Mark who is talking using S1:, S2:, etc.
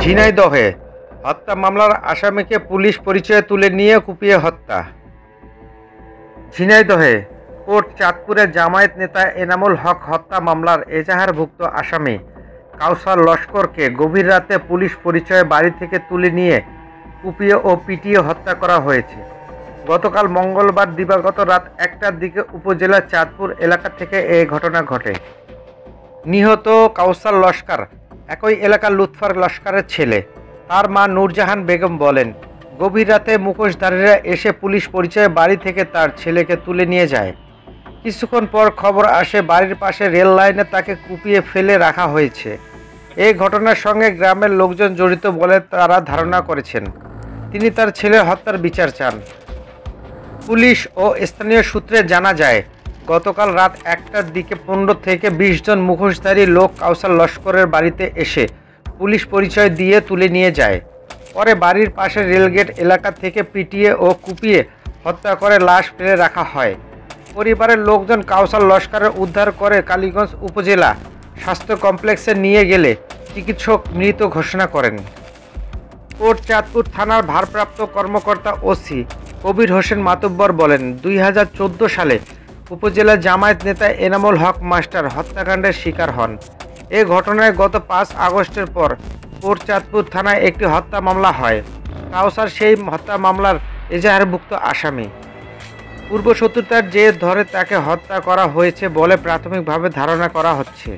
S1: ঝিনাইদহে হত্যা মামলার আসামিকে পুলিশ পরিচয়ে তুলে নিয়ে কুপিয়ে হত্যা। ঝিনাইদহে কোর্ট চাঁদপুরে জামায়াত নেতা এনামুল হক হত্যা মামলার এজাহারভুক্ত আসামি কাউসার লস্করকে গভীর রাতে পুলিশ পরিচয়ে বাড়ি থেকে তুলে নিয়ে কুপিয়ে ও পিটিয়ে হত্যা করা হয়েছে। গতকাল মঙ্গলবার দিবাগত রাত 1টার দিকে উপজেলার চাঁদপুর এলাকা থেকে এই ঘটনা ঘটে। নিহত কাউসার লস্কর একই এলাকার লুৎফর লস্করের ছেলে। তার মা নূরজাহান বেগম বলেন, গভীর রাতে মুখোশধারীরা এসে পুলিশ পরিচয়ে বাড়ি থেকে তার ছেলেকে তুলে নিয়ে যায়। কিছুক্ষণ পর খবর আসে বাড়ির পাশে রেল লাইনে তাকে কুপিয়ে ফেলে রাখা হয়েছে। এই ঘটনার সঙ্গে গ্রামের লোকজন জড়িত বলে তারা ধারণা করেছেন। তিনি তার ছেলের হত্যার বিচার চান। পুলিশ ও স্থানীয় সূত্রে জানা যায়, গতকাল রাত 1টার দিকে 15 থেকে 20 জন মুখোশধারী লোক কাউসার লস্করের বাড়িতে এসে পুলিশ পরিচয় দিয়ে তুলে নিয়ে যায়। পরে বাড়ির পাশে রেলগেট এলাকা থেকে পিটিয়ে ও কুপিয়ে হত্যা করে লাশ ফেলে রাখা হয়। পরিবারের লোকজন কাউসার লস্করের উদ্ধার করে কালীগঞ্জ উপজেলা স্বাস্থ্য কমপ্লেক্সে নিয়ে গেলে চিকিৎসক মৃত ঘোষণা করেন। কোর্ট চাঁদপুর থানার ভারপ্রাপ্ত কর্মকর্তা ওসি কবির হোসেন মাতুব্বর বলেন, 2014 সালে উপজেলা জামায়াত নেতা এনামুল হক মাস্টার হত্যাকাণ্ডের শিকার হন। এ ঘটনায় গত 5 আগস্টের পর কোর্ট চাঁদপুর থানায় একটি হত্যা মামলা হয়। কাউসার সেই হত্যা মামলার এজাহারভুক্ত আসামি। পূর্বশত্রুতার জের ধরে তাকে হত্যা করা হয়েছে বলে প্রাথমিকভাবে ধারণা করা হচ্ছে।